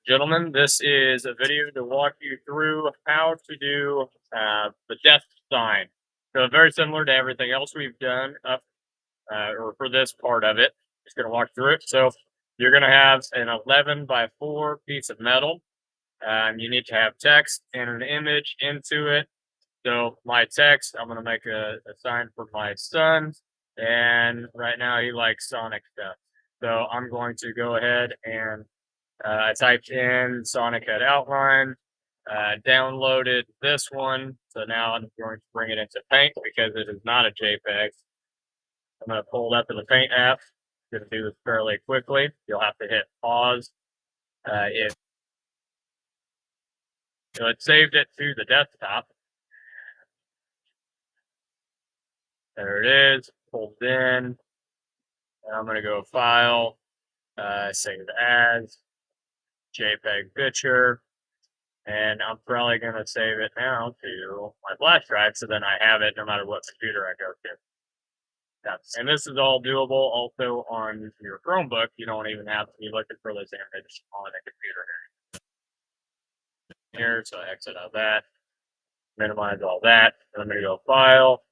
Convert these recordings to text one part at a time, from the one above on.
Gentlemen, this is a video to walk you through how to do the death sign. So very similar to everything else we've done up or for this part of it. Just going to walk through it. So you're going to have an 11 by 4 piece of metal. You need to have text and an image into it. So my text, I'm going to make a sign for my son. And right now he likes Sonic stuff. So I'm going to go ahead and I typed in Sonic Head Outline, downloaded this one. So now I'm going to bring it into Paint because it is not a JPEG. I'm going to pull it up in the Paint app. I'm going to do this fairly quickly. You'll have to hit pause. It saved it to the desktop. There it is, pulled in. And I'm going to go File, Save As, JPEG Picture. And I'm probably going to save it now to my flash drive so then I have it no matter what computer I go to. And this is all doable also on your Chromebook. You don't even have to be looking for this image on a computer here. So I exit out that, minimize all that. I'm going to go File,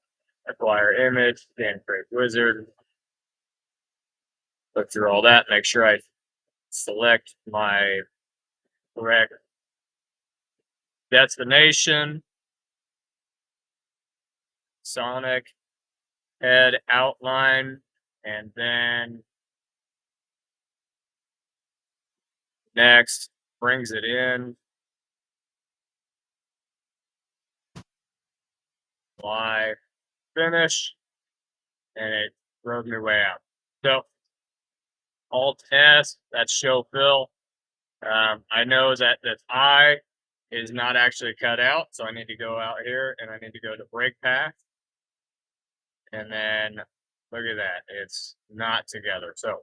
Acquire Image, then Create Wizard. Look through all that, make sure I select my correct destination, Sonic Head Outline, and then next brings it in. Apply, finish, and it throws me way out. So Alt S, that's show fill. I know that this I is not actually cut out, so I need to go out here and I need to go to break path. And then look at that, it's not together. So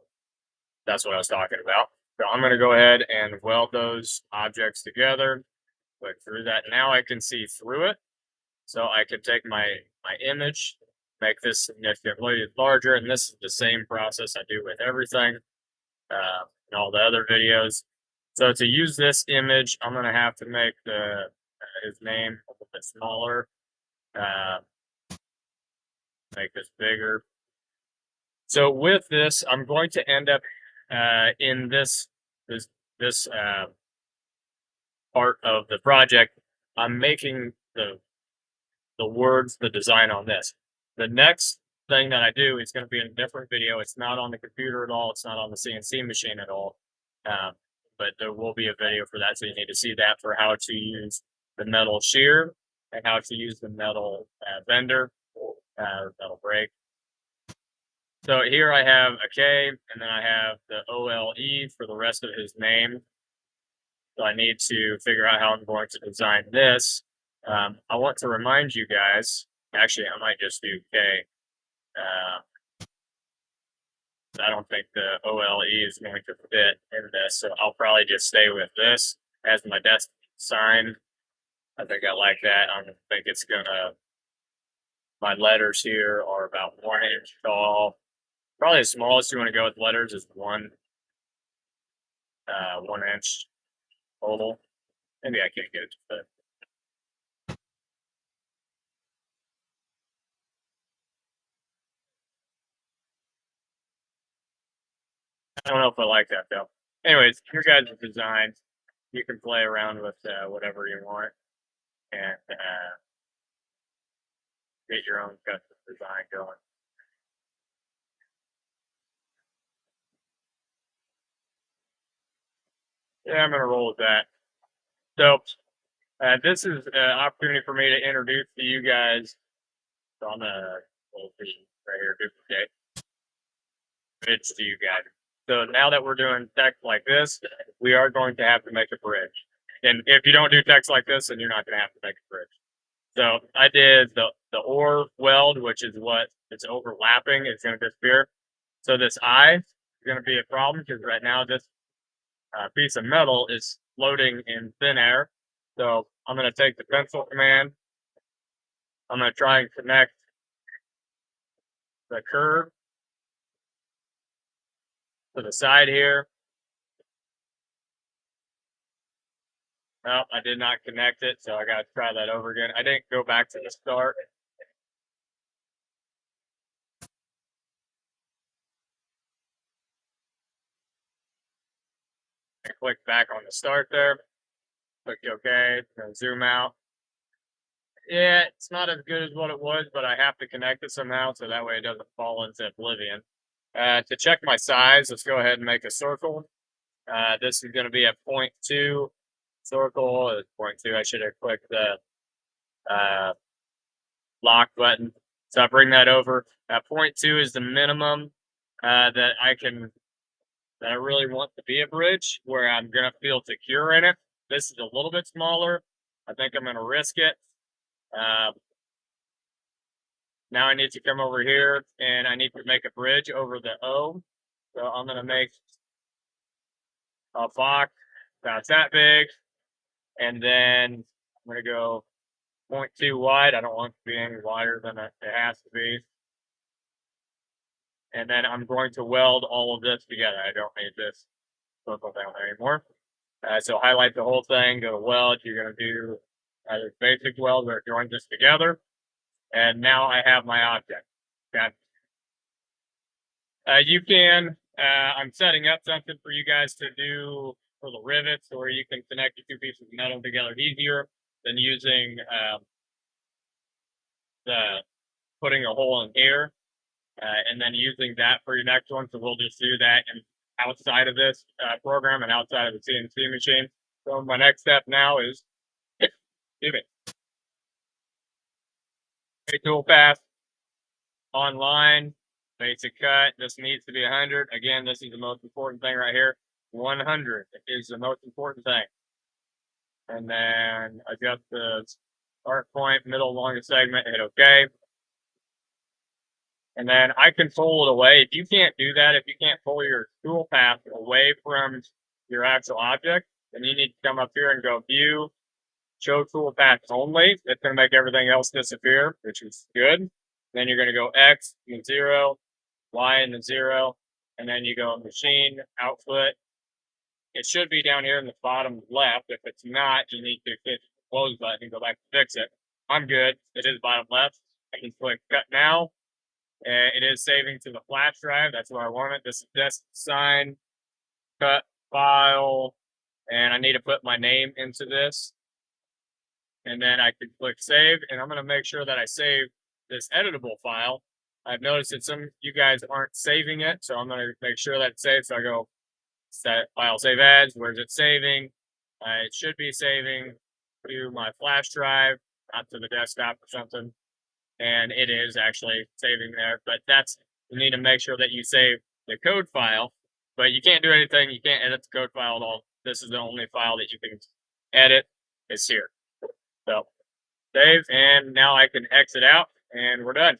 that's what I was talking about. So I'm going to go ahead and weld those objects together. Click through that. Now I can see through it. So I can take my image, make this significantly larger, and this is the same process I do with everything in all the other videos. So to use this image, I'm going to have to make his name a little bit smaller, uh, make this bigger. So with this, I'm going to end up in this part of the project. I'm making the words, the design on this. The next thing that I do is going to be in a different video. It's not on the computer at all. It's not on the CNC machine at all. But there will be a video for that. So you need to see that for how to use the metal shear and how to use the metal bender, metal brake. So here I have a K and then I have the OLE for the rest of his name. So I need to figure out how I'm going to design this. I want to remind you guys, actually, I might just do K. I don't think the OLE is going to fit in this, so I'll probably just stay with this as my desk sign. I think I like that. I think it's gonna, my letters here are about 1 inch tall. Probably the smallest you want to go with letters is 1 inch total. Maybe I can't get it to fit. I don't know if I like that though. Anyways, your guys' design. You can play around with whatever you want and get your own custom design going. Yeah, I'm gonna roll with that. So this is an opportunity for me to introduce to you guys. So I'm gonna roll this right here, duplicate. It's to you guys. So now that we're doing text like this, we are going to have to make a bridge. And if you don't do text like this, then you're not going to have to make a bridge. So I did the OR weld, which is what it's overlapping. It's going to disappear. So this I is going to be a problem because right now this piece of metal is floating in thin air. So I'm going to take the pencil command. I'm going to try and connect the curve to the side here. Oh, I did not connect it, so I got to try that over again. I didn't go back to the start. I clicked back on the start there. Clicked OK. Then zoom out. Yeah, it's not as good as what it was, but I have to connect it somehow so that way it doesn't fall into oblivion. To check my size, let's go ahead and make a circle. This is going to be at 0.2. Circle is 0.2. I should have clicked the lock button. So I bring that over. 0.2 is the minimum that I really want to be a bridge where I'm gonna feel secure in it. This is a little bit smaller. I think I'm gonna risk it. Now I need to come over here and I need to make a bridge over the O. So I'm gonna make a box that's that big, and then I'm gonna go 0.2 wide. I don't want it to be any wider than it has to be. And then I'm going to weld all of this together. I don't need this circle down there anymore. So highlight the whole thing, go to weld. You're going to do either basic weld or join this together. And now I have my object. Okay. I'm setting up something for you guys to do for the rivets, or you can connect the two pieces of metal together easier than using the putting a hole in here. And then using that for your next one. So we'll just do that outside of this program and outside of the CNC machine. So my next step now is tool path online, basic cut. This needs to be 100. Again, this is the most important thing right here. 100 is the most important thing. And then adjust the start point, middle, longest segment, hit OK. And then I can pull it away. If you can't do that, if you can't pull your tool path away from your actual object, then you need to come up here and go View, Show Tool Path Only. It's going to make everything else disappear, which is good. Then you're going to go X and 0, Y and the 0, and then you go Machine, Output. It should be down here in the bottom left. If it's not, you need to hit the close button and go back to fix it. I'm good. It is bottom left. I can click Cut Now. It is saving to the flash drive. That's where I want it. This is disk sign, cut file, and I need to put my name into this. And then I can click save, and I'm going to make sure that I save this editable file. I've noticed that some of you guys aren't saving it, so I'm going to make sure that it's saved. So I go set file save as. Where's it saving? It should be saving to my flash drive, not to the desktop or something. And it is actually saving there, but you need to make sure that you save the code file, but you can't do anything. You can't edit the code file at all. This is the only file that you can edit. It's here. So save, and now I can exit out and we're done.